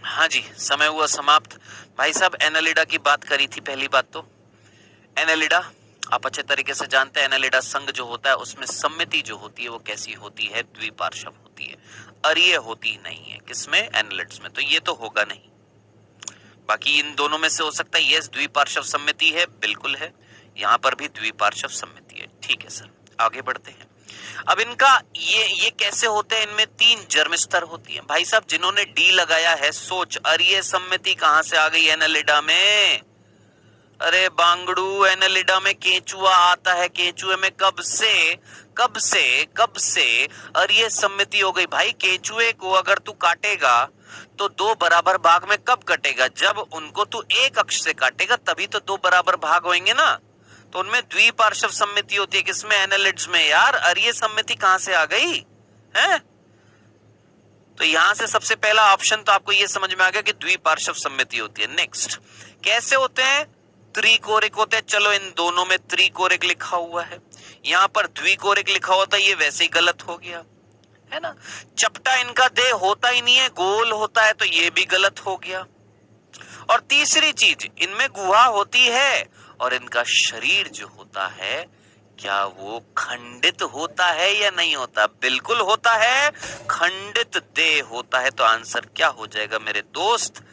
हाँ जी, समय हुआ समाप्त। भाई साहब, एनालिडा की बात करी थी पहली बात तो। एनालिडा आप अच्छे तरीके से जानते हैं, एनालिडा संघ जो होता है उसमें सम्मिति जो होती है वो कैसी होती है? द्विपार्श्व होती है, अरीय होती नहीं है। किसमें? एनालिड्स में। तो ये तो होगा नहीं, बाकी इन दोनों में से हो सकता है। यस, द्विपार्श्व सम्मिति है, बिल्कुल है, यहां पर भी द्विपार्श्व सम्मिति है। ठीक है सर, आगे बढ़ते हैं। अब इनका ये कैसे होते हैं? इनमें 3 जर्म स्तर होती है। भाई साहब, जिन्होंने डी लगाया है, सोच अरीय सम्मिति कहां से आ गई एनालिडा में? अरे बांगड़ू, एनालिडा में केंचुआ आता है, केंचुए में कब से और ये सम्मिति हो गई भाई। केंचुए को अगर तू काटेगा तो दो बराबर भाग में कब कटेगा? जब उनको तू एक अक्ष से काटेगा तभी तो दो बराबर भाग होंगे ना। तो उनमें द्विपार्श्व सम्मिति होती है, किसमें? एनालिड्स में यार। और ये सम्मिति कहां से आ गई है? तो यहां से सबसे पहला ऑप्शन तो आपको ये समझ में आ गया कि द्विपार्श्व सम्मिति होती है। नेक्स्ट, कैसे होते हैं? त्रिकोरिक होते हैं। चलो इन दोनों में त्रिकोरिक लिखा हुआ है, यहाँ पर द्विकोरिक लिखा होता है, ये वैसे ही गलत हो गया है ना। चपटा इनका देह होता ही नहीं है, गोल होता है, तो ये भी गलत हो गया। और तीसरी चीज, इनमें गुहा होती है और इनका शरीर जो होता है क्या वो खंडित होता है या नहीं होता? बिल्कुल होता है, खंडित देह होता है। तो आंसर क्या हो जाएगा मेरे दोस्त?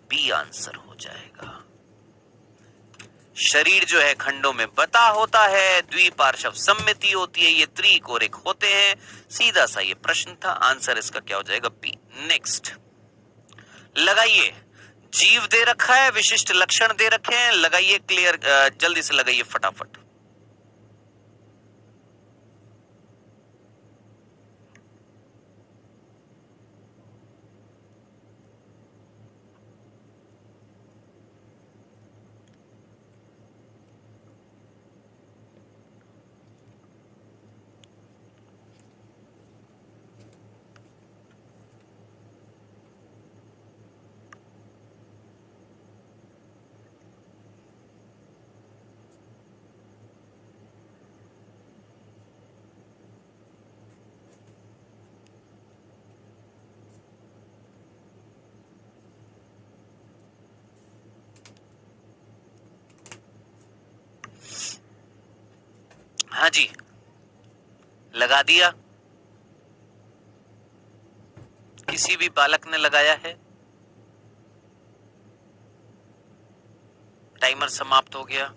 बी आंसर हो जाएगा। शरीर जो है खंडों में बटा होता है, द्विपार्श्व सम्मिति होती है, ये त्रिकोरिक होते हैं। सीधा सा ये प्रश्न था, आंसर इसका क्या हो जाएगा? बी। नेक्स्ट लगाइए, जीव दे रखा है, विशिष्ट लक्षण दे रखे हैं, लगाइए क्लियर, जल्दी से लगाइए फटाफट। हाँ जी, लगा दिया। किसी भी बालक ने लगाया है? टाइमर समाप्त हो गया।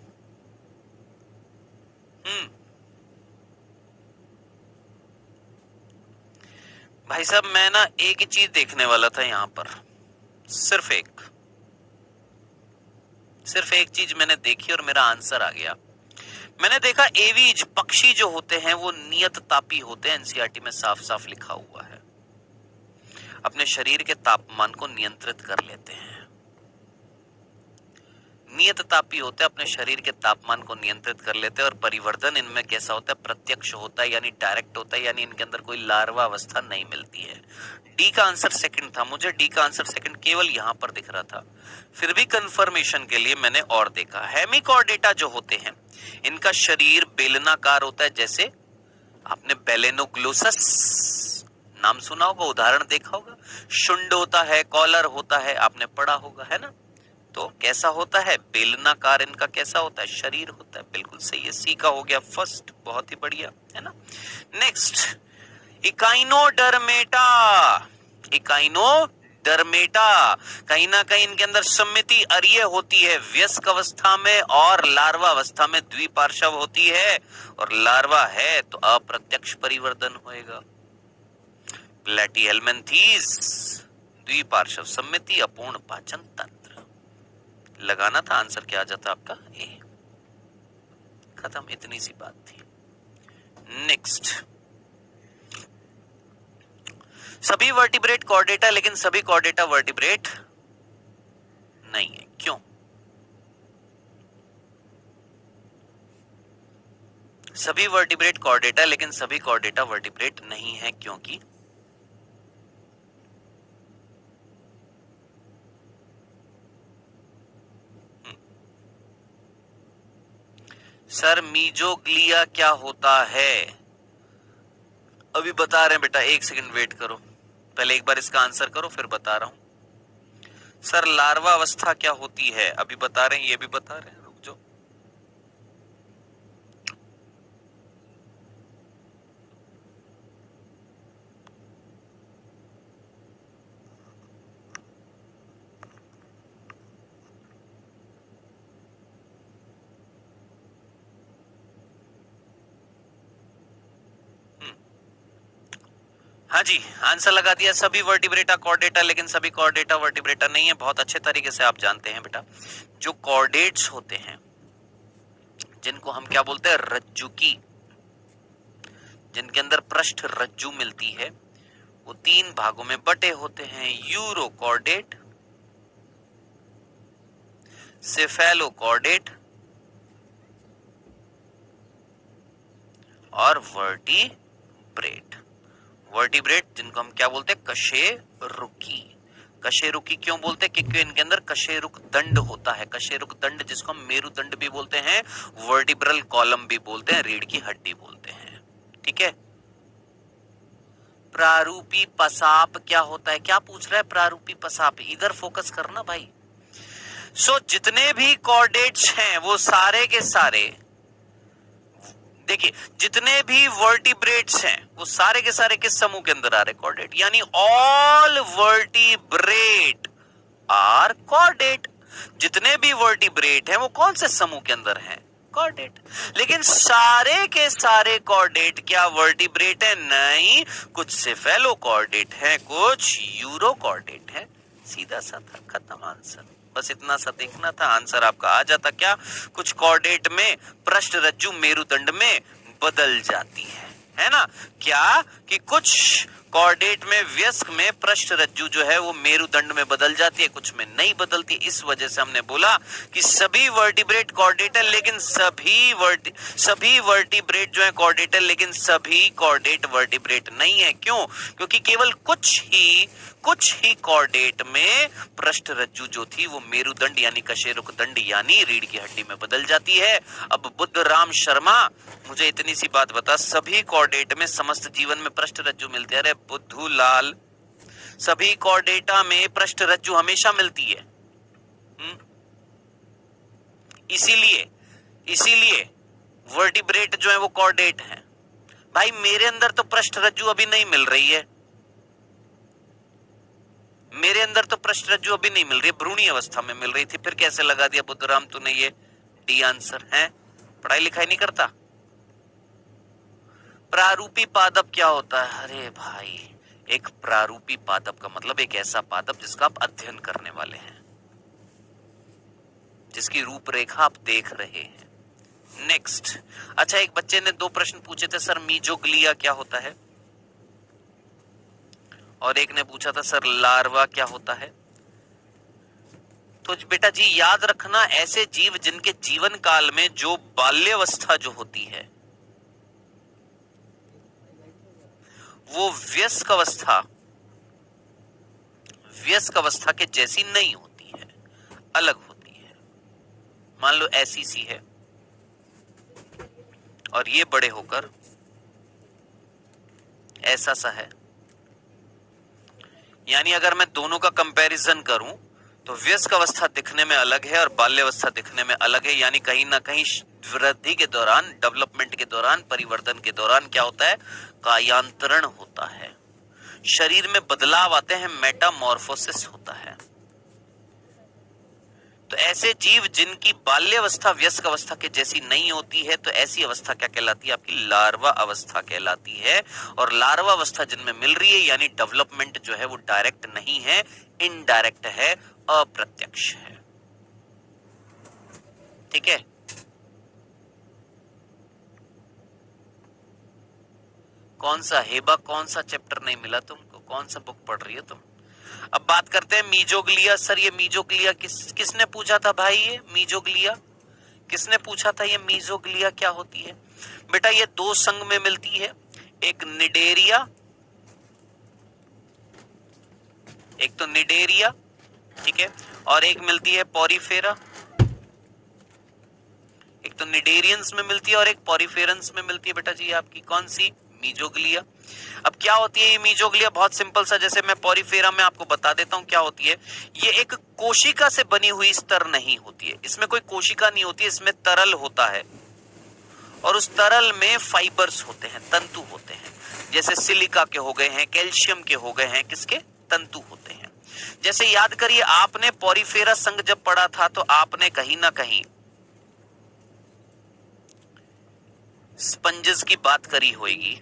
भाई साहब, मैं ना एक ही चीज देखने वाला था यहां पर, सिर्फ एक चीज मैंने देखी और मेरा आंसर आ गया। मैंने देखा एवीज पक्षी जो होते हैं वो नियत तापी होते हैं। एनसीईआरटी में साफ साफ लिखा हुआ है, अपने शरीर के तापमान को नियंत्रित कर लेते हैं। नियत तापी होते हैं, अपने शरीर के तापमान को नियंत्रित कर लेते हैं। और परिवर्तन इनमें कैसा होता है? प्रत्यक्ष होता है, यानी डायरेक्ट होता है, यानी इनके अंदर कोई लार्वा अवस्था नहीं मिलती है। डी का आंसर सेकंड था, मुझे डी का आंसर सेकंड केवल यहां पर दिख रहा था। फिर भी कंफर्मेशन के लिए मैंने और देखा। हेमिकॉर्डेटा जो होते हैं इनका शरीर बेलनाकार होता है, जैसे आपने बेलेनोग्लोसस नाम सुना होगा, उदाहरण देखा होगा। शुंड होता है, कॉलर होता है, आपने पढ़ा होगा, है ना। तो कैसा होता है? बेलनाकार इनका कैसा होता है? शरीर होता है। बिल्कुल सही है, सी का हो गया फर्स्ट, बहुत ही बढ़िया, है ना। Next, Echinodermata. इकाइनोडर्मेटा कहीं ना कहीं इनके अंदर सम्मिति अरिय होती है वयस्क अवस्था में, और लार्वा अवस्था में द्विपार्श्व होती है। और लार्वा है तो अप्रत्यक्ष परिवर्तन होएगा। प्लेटिहेल्मिन्थीज द्विपार्श्व सम्मिति, अपूर्ण पाचन तंत्र। लगाना था, आंसर क्या आ जाता आपका? ए। खत्म, इतनी सी बात थी। नेक्स्ट, सभी वर्टिब्रेट कॉर्डेटा, लेकिन सभी कॉर्डेटा वर्टिब्रेट नहीं है। क्यों? सभी वर्टिब्रेट कॉर्डेटा, लेकिन सभी कॉर्डेटा वर्टिब्रेट नहीं है, क्योंकि सर मीजोग्लिया क्या होता है? अभी बता रहे हैं बेटा, एक सेकंड वेट करो, पहले एक बार इसका आंसर करो फिर बता रहा हूं। सर लार्वा अवस्था क्या होती है? अभी बता रहे हैं, ये भी बता रहे हैं, रुक जाओ। हाँ जी, आंसर लगा दिया। सभी वर्टिब्रेटा कॉर्डेटा, लेकिन सभी कॉर्डेटा वर्टिब्रेटा नहीं है। बहुत अच्छे तरीके से आप जानते हैं बेटा, जो कॉर्डेट्स होते हैं जिनको हम क्या बोलते हैं, रज्जुकी, जिनके अंदर पृष्ठ रज्जु मिलती है, वो 3 भागों में बटे होते हैं। यूरोकॉर्डेट, सेफेलोकॉर्डेट और वर्टिब्रेट। वर्टिब्रेट जिनको हम क्या बोलते हैं, कशेरुकी। कशेरुकी क्यों बोलते हैं, क्योंकि इनके अंदर कशेरुक दंड होता है। कशेरुक दंड जिसको हम मेरुदंड भी बोलते हैं, वर्टिब्रल कॉलम भी बोलते हैं, रीढ़ की हड्डी बोलते हैं। ठीक है। प्रारूपी पसाप क्या होता है, क्या पूछ रहा है प्रारूपी पसाप, इधर फोकस करना भाई। जितने भी कॉर्डेट्स हैं वो सारे के सारे, देखिए जितने भी वर्टिब्रेट्स हैं वो सारे के सारे किस समूह के अंदर आ रहे, कॉर्डेट। यानी ऑल वर्टिब्रेट आर कॉर्डेट। जितने भी वर्टिब्रेट हैं वो कौन से समूह के अंदर हैं, कॉर्डेट। लेकिन सारे के सारे कॉर्डेट क्या वर्टिब्रेट है, नहीं। कुछ सेफेलोकॉर्डेट है, कुछ यूरोकॉर्डेट है। सीधा सा था, खत्म आंसर। बस इतना सा देखना था, आंसर आपका आ जाता। क्या, कुछ कॉर्डेट में पृष्ठ रज्जु मेरुदंड में बदल जाती है ना। क्या कि कुछ कॉर्डेट में, वयस्क में पृष्ठ रज्जु जो है वो मेरुदंड में बदल जाती है, कुछ में नहीं बदलती। इस वजह से हमने बोला कि सभी वर्टिब्रेट कॉर्डेट है, लेकिन सभी वर्टिब्रेट जो है कॉर्डेट है, लेकिन सभी कॉर्डेट वर्टिब्रेट नहीं है। क्यों, क्योंकि केवल कुछ ही कॉर्डेट में पृष्ठ रज्जु जो थी वो मेरुदंड यानी कशेरुक दंड यानी रीढ़ की हड्डी में बदल जाती है। अब बुद्धराम शर्मा मुझे इतनी सी बात बता, सभी कॉर्डेट में समस्त जीवन में पृष्ठ रज्जु मिलती है। अरे बुद्धू लाल, सभी कॉर्डेटा में पृष्ठ रज्जु हमेशा मिलती है। इसीलिए वर्टिब्रेट जो है वो कॉर्डेट है। भाई मेरे अंदर तो पृष्ठ रज्जु अभी नहीं मिल रही है, मेरे अंदर तो पृष्ठ रज्जु अभी नहीं मिल रही, भ्रूणी अवस्था में मिल रही थी, फिर कैसे लगा दिया बुद्धराम तूने ये डी आंसर है। पढ़ाई लिखाई नहीं करता। प्रारूपी पादप क्या होता है, अरे भाई एक प्रारूपी पादप का मतलब एक ऐसा पादप जिसका आप अध्ययन करने वाले हैं, जिसकी रूपरेखा आप देख रहे हैं। नेक्स्ट, अच्छा एक बच्चे ने 2 प्रश्न पूछे थे, सर मीजोग्लिया क्या होता है, और एक ने पूछा था सर लार्वा क्या होता है। तो बेटा जी याद रखना, ऐसे जीव जिनके जीवन काल में जो बाल्यावस्था जो होती है वो वयस्क अवस्था के जैसी नहीं होती है, अलग होती है। मान लो ऐसी सी है और ये बड़े होकर ऐसा सा है। यानी अगर मैं दोनों का कंपैरिजन करूं तो वयस्क अवस्था दिखने में अलग है और बाल्यावस्था दिखने में अलग है। यानी कहीं ना कहीं वृद्धि के दौरान, डेवलपमेंट के दौरान, परिवर्तन के दौरान क्या होता है, कायांतरण होता है, शरीर में बदलाव आते हैं, मेटामॉर्फोसिस होता है। तो ऐसे जीव जिनकी बाल्यावस्था वयस्क अवस्था के जैसी नहीं होती है, तो ऐसी अवस्था क्या कहलाती है, आपकी लार्वा अवस्था कहलाती है। और लार्वा अवस्था जिनमें मिल रही है यानी डेवलपमेंट जो है वो डायरेक्ट नहीं है, इनडायरेक्ट है, अप्रत्यक्ष है। ठीक है। कौन सा हेबा, कौन सा चैप्टर नहीं मिला तुमको, कौन सा बुक पढ़ रही हो तुम। अब बात करते हैं मीजोग्लिया। सर ये मीजोग्लिया किसने पूछा था भाई, ये मीजोग्लिया किसने पूछा था, ये मीजोग्लिया क्या होती है। बेटा ये 2 संघ में मिलती है, एक निडेरिया, एक तो निडेरिया, ठीक है, और एक मिलती है पॉरीफेरा। एक तो निडेरियंस में मिलती है और एक पॉरीफेरंस में मिलती है बेटा जी आपकी कौन सी, मीजोग्लिया। अब क्या होती है ये मीजोग्लिया, बहुत सिंपल सा, जैसे मैं पॉरीफेरा में आपको बता देता हूं क्या होती है। ये एक कोशिका से बनी हुई स्तर नहीं होती है, इसमें कोई कोशिका नहीं होती है, इसमें तरल होता है और उस तरल में फाइबर्स होते हैं, तंतु होते हैं। जैसे सिलिका के हो गए हैं, कैल्शियम के हो गए हैं, किसके, तंतु होते हैं। जैसे याद करिए आपने पॉरीफेरा संघ जब पढ़ा था तो आपने कहीं ना कहीं स्पंजेस की बात करी होगी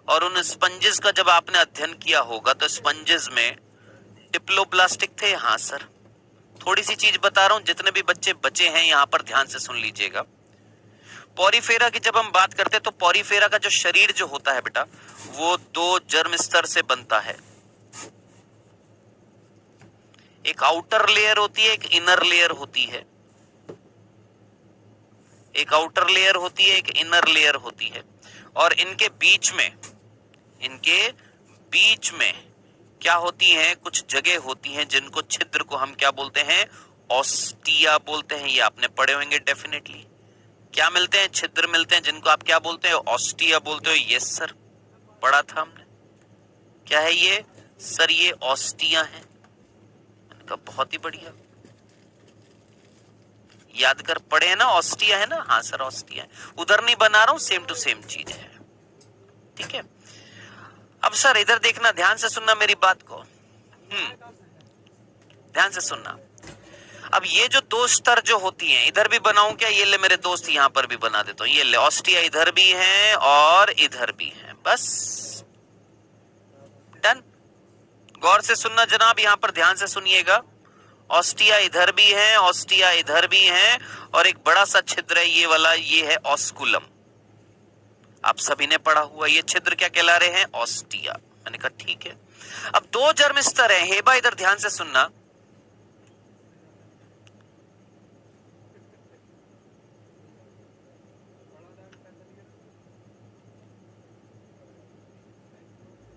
और उन स्पंजेस का जब आपने अध्ययन किया होगा तो स्पंजेस में डिप्लोब्लास्टिक थे। हाँ सर, थोड़ी सी चीज बता रहा हूं, जितने भी बच्चे बचे हैं यहां पर ध्यान से सुन लीजिएगा। पॉरीफेरा की जब हम बात करते हैं तो पॉरीफेरा का जो शरीर जो होता है बेटा, वो दो जर्म स्तर से बनता है। एक आउटर लेयर होती है, एक इनर लेयर होती है। एक आउटर लेयर होती है, एक इनर लेयर होती है। और इनके बीच में क्या होती हैं, कुछ जगह होती हैं जिनको छिद्र को हम क्या बोलते हैं, ऑस्टिया बोलते हैं। ये आपने पढ़े होंगे डेफिनेटली। क्या मिलते हैं, छिद्र मिलते हैं जिनको आप क्या बोलते हो, ऑस्टिया बोलते हो। यस सर, पढ़ा था हमने। क्या है ये सर, ये ऑस्टिया है। मैंने कहा बहुत ही बढ़िया, याद कर पढ़े हैं ना, ऑस्टिया है ना। हाँ सर ऑस्टिया है, उधर नहीं बना रहा हूं, सेम टू सेम चीज है। ठीक है, अब सर इधर देखना, ध्यान से सुनना मेरी बात को। ध्यान से सुनना। अब ये जो दो स्तर जो होती हैं, इधर भी बनाऊं क्या, ये ले मेरे दोस्त, यहां पर भी बना देता हूं। ये ले, ऑस्टिया इधर भी है और इधर भी है, बस डन। गौर से सुनना जनाब, यहां पर ध्यान से सुनिएगा। ऑस्टिया इधर भी है, ऑस्टिया इधर भी है, और एक बड़ा सा छिद्र है ये वाला, ये है ऑस्कुलम। आप सभी ने पढ़ा हुआ, ये छिद्र क्या कहला रहे हैं, ऑस्टिया। मैंने कहा ठीक है। अब दो जर्म स्तर है। हेबा इधर ध्यान से सुनना।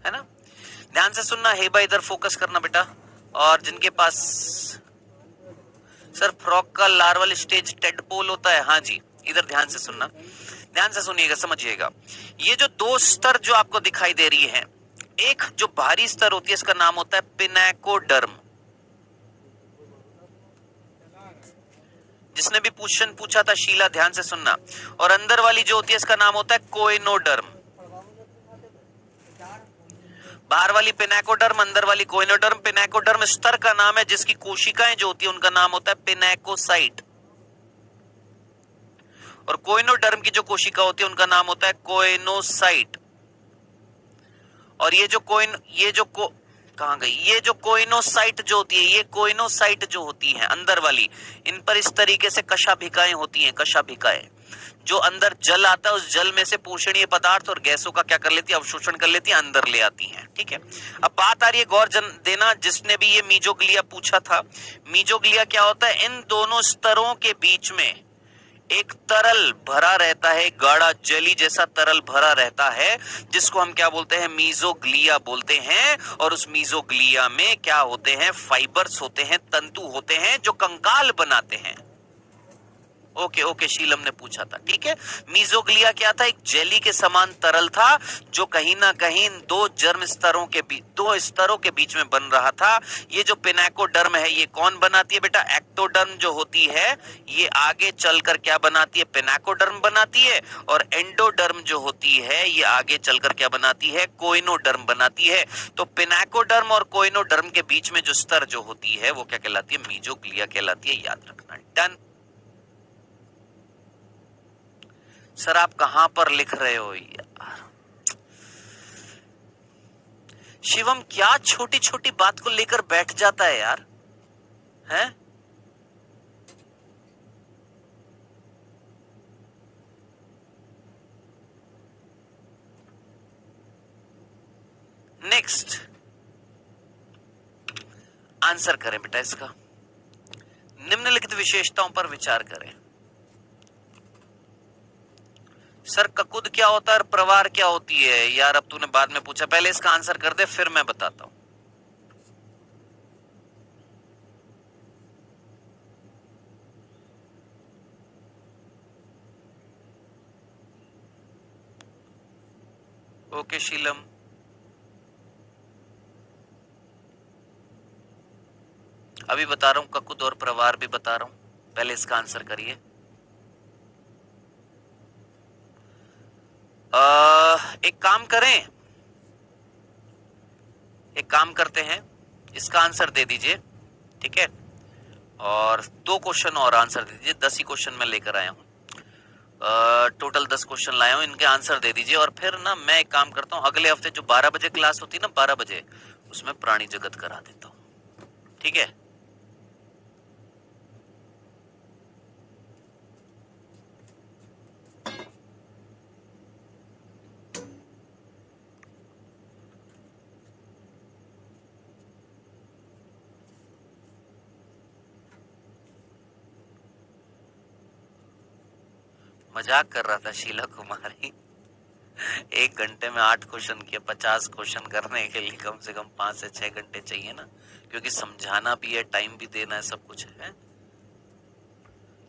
है ना, ध्यान से सुनना। हेबा इधर फोकस करना बेटा। और जिनके पास सर फ्रॉक का लार्वल स्टेज टेडपोल होता है, हाँ जी, इधर ध्यान से सुनना, ध्यान से सुनिएगा, समझिएगा। ये जो दो स्तर जो आपको दिखाई दे रही है, एक जो बाहरी स्तर होती है इसका नाम होता है पिनाकोडर्म। जिसने भी क्वेश्चन पूछा था शीला, ध्यान से सुनना। और अंदर वाली जो होती है इसका नाम होता है कोइनोडर्म। बाहर वाली पिनाकोडर्म, अंदर वाली कोइनोडर्म। पिनाकोडर्म स्तर का नाम है जिसकी कोशिकाएं जो होती है उनका नाम होता है पिनाकोसाइट। और कोइनोडर्म की जो कोशिका होती है उनका नाम होता है कोइनोसाइट। और ये जो कहां गई, ये जो कोइनोसाइट जो होती है, ये कोइनोसाइट जो होती है अंदर वाली, इन पर इस तरीके से कशाभिकाएं होती हैं। कशाभिकाएं जो अंदर जल आता है, उस जल में से पोषणीय पदार्थ और गैसों का क्या कर लेती है, अवशोषण कर लेती है, अंदर ले आती हैं। ठीक है, अब बात आ रही है, गौर देना, जिसने भी ये मीजोग्लिया पूछा था, मीजोग्लिया क्या होता है, इन दोनों स्तरों के बीच में एक तरल भरा रहता है, गाढ़ा जेली जैसा तरल भरा रहता है, जिसको हम क्या बोलते हैं, मीजोग्लिया बोलते हैं। और उस मीजोग्लिया में क्या होते हैं, फाइबर्स होते हैं, तंतु होते हैं जो कंकाल बनाते हैं। ओके ओके, शीलम ने पूछा था, ठीक है। मीजोग्लिया क्या था, एक जेली के समान तरल था जो कहीं ना कहीं दो जर्म स्तरों के बीच, दो स्तरों के बीच में बन रहा था। ये जो पिनाकोडर्म है ये कौन बनाती है बेटा, एक्टोडर्म जो होती है ये आगे चलकर क्या बनाती है, पिनाकोडर्म बनाती है। और एंडोडर्म जो होती है ये आगे चलकर क्या बनाती है, कोइनोडर्म बनाती है। तो पिनाकोडर्म और कोइनोडर्म के बीच में जो स्तर जो होती है वो क्या कहलाती है, मीजोग्लिया कहलाती है, याद रखना। डन। सर आप कहां पर लिख रहे हो यार, शिवम क्या छोटी छोटी बात को लेकर बैठ जाता है यार, हैं? नेक्स्ट आंसर करें बेटा इसका। निम्नलिखित विशेषताओं पर विचार करें। सर ककुद क्या होता है और प्रवार क्या होती है, यार अब तूने बाद में पूछा, पहले इसका आंसर कर दे फिर मैं बताता हूं। ओके शीलम, अभी बता रहा हूं, ककुद और प्रवार भी बता रहा हूं, पहले इसका आंसर करिए। एक काम करें, एक काम करते हैं, इसका आंसर दे दीजिए, ठीक है, और 2 क्वेश्चन और आंसर दे दीजिए, 10 ही क्वेश्चन मैं लेकर आया हूं। टोटल 10 क्वेश्चन लाया हूँ, इनके आंसर दे दीजिए। और फिर ना मैं एक काम करता हूँ, अगले हफ्ते जो 12 बजे क्लास होती है ना, 12 बजे, उसमें प्राणी जगत करा देता हूँ, ठीक है? मजाक कर रहा था शीला कुमारी। 1 घंटे में 8 क्वेश्चन किए, 50 क्वेश्चन करने के लिए कम से कम 5 से 6 घंटे चाहिए ना, क्योंकि समझाना भी है, टाइम भी देना है, सब कुछ है।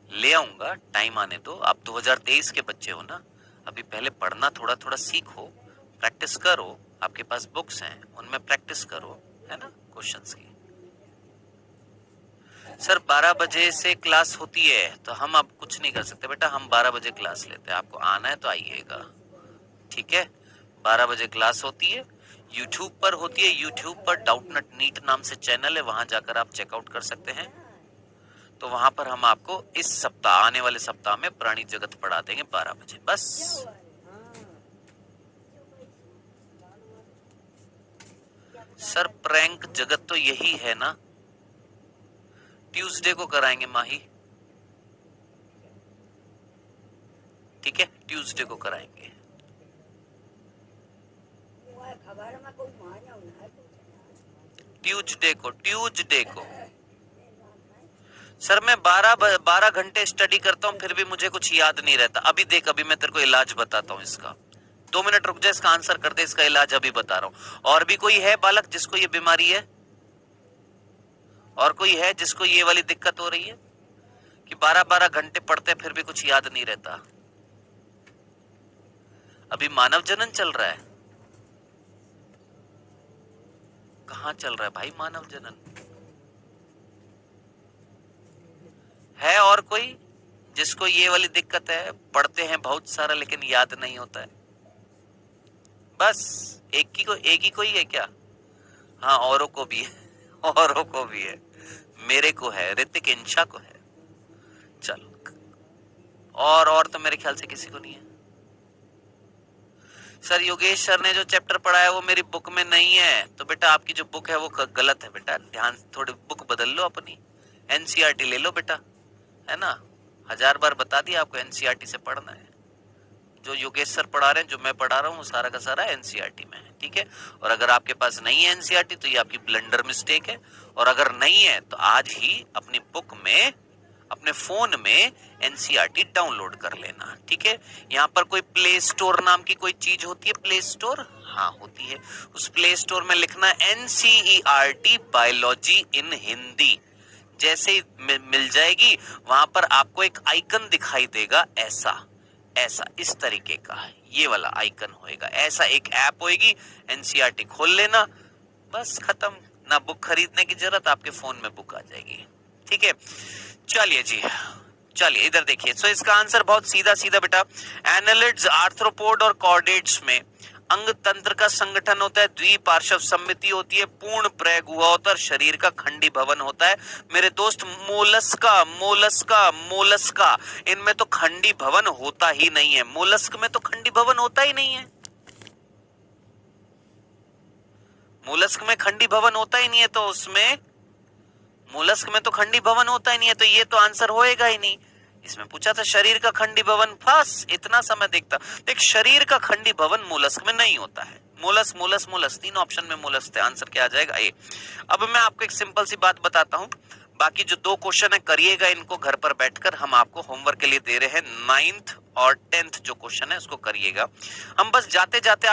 ले आऊंगा, टाइम आने दो। आप 2023 के बच्चे हो ना, अभी पहले पढ़ना थोड़ा थोड़ा सीखो, प्रैक्टिस करो। आपके पास बुक्स हैं, उनमें प्रैक्टिस करो, है ना, क्वेश्चंस की। सर 12 बजे से क्लास होती है, तो हम अब कुछ नहीं कर सकते बेटा, हम 12 बजे क्लास लेते हैं। आपको आना है तो आइएगा, ठीक है? 12 बजे क्लास होती है, यूट्यूब पर होती है। यूट्यूब पर डाउटनट नीट नाम से चैनल है, वहां जाकर आप चेकआउट कर सकते हैं। तो वहां पर हम आपको इस सप्ताह, आने वाले सप्ताह में प्राणी जगत पढ़ा देंगे 12 बजे, बस। सर प्रैंक जगत तो यही है ना, ट्यूसडे को कराएंगे माही, ठीक है? ट्यूसडे को कराएंगे। ट्यूसडे को सर मैं 12 घंटे स्टडी करता हूँ, फिर भी मुझे कुछ याद नहीं रहता। अभी देख, अभी मैं तेरे को इलाज बताता हूँ इसका। 2 मिनट रुक जा, इसका आंसर कर दे, इसका इलाज अभी बता रहा हूँ। और भी कोई है बालक जिसको ये बीमारी है? और कोई है जिसको ये वाली दिक्कत हो रही है कि 12-12 घंटे पढ़ते फिर भी कुछ याद नहीं रहता? अभी मानव जनन चल रहा है। कहाँ चल रहा है भाई मानव जनन? है और कोई जिसको ये वाली दिक्कत है? पढ़ते हैं बहुत सारा लेकिन याद नहीं होता है। बस एक ही कोई है क्या? हाँ, औरों को भी है, औरों को भी है, मेरे को है, ऋतिक इंशा को है। चलो, और तो मेरे ख्याल से किसी को नहीं है। सर योगेश सर ने जो चैप्टर पढ़ाया वो मेरी बुक में नहीं है। तो बेटा आपकी जो बुक है वो गलत है बेटा, ध्यान, थोड़ी बुक बदल लो अपनी, एनसीईआरटी ले लो बेटा, है ना? 1000 बार बता दिया आपको, एनसीईआरटी से पढ़ना है। जो योगेश सर पढ़ा रहे हैं, जो मैं पढ़ा रहा हूँ, सारा का सारा एनसीईआरटी में है, ठीक है? और अगर आपके पास नहीं है एनसीईआरटी तो ये आपकी ब्लंडर मिस्टेक है। और अगर नहीं है तो आज ही अपनी बुक में, अपने फोन में एनसीईआरटी डाउनलोड कर लेना, ठीक है? यहाँ पर कोई प्ले स्टोर नाम की कोई चीज होती है, प्ले स्टोर? हाँ होती है। उस प्ले स्टोर में लिखना एनसीईआरटी बायोलॉजी इन हिंदी। जैसे ही मिल जाएगी, वहां पर आपको एक आइकन दिखाई देगा, ऐसा इस तरीके का, ये वाला आइकन होएगा, ऐसा एक ऐप होएगी, एनसीईआरटी खोल लेना, बस खत्म। ना बुक खरीदने की जरूरत, आपके फोन में बुक आ जाएगी, ठीक है? चलिए जी, चलिए इधर देखिए। सो इसका आंसर बहुत सीधा सीधा बेटा, एनालिड्स, आर्थ्रोपोड और कॉर्डेट्स में अंग तंत्र का संगठन होता है, द्विपार्श्व सम्मिति होती है, पूर्ण प्रयोग हुआ होता है, शरीर का खंडी भवन होता है। मेरे दोस्त मोलस्का इनमें तो खंडी भवन होता ही नहीं है। मोलस्क में तो खंडी भवन होता ही नहीं है, मोलस्क में खंडी भवन होता ही नहीं है, तो उसमें मोलस्क में तो खंडी भवन होता ही नहीं है, तो ये तो आंसर होएगा ही नहीं। इसमें पूछा था शरीर का खंडी भवन, बस इतना समय देखता। देख, शरीर का खंडी भवन मोलस्क में नहीं होता है। मोलस 3 ऑप्शन में मोलस थे, आंसर क्या आ जाएगा? ए। अब मैं आपको एक सिंपल सी बात बताता हूं, बाकी जो 2 क्वेश्चन है करिएगा इनको घर पर बैठकर, हम आपको होमवर्क के लिए दे रहे हैं। 9th और 10th जो क्वेश्चन है उसको करिएगा। हम बस जाते जाते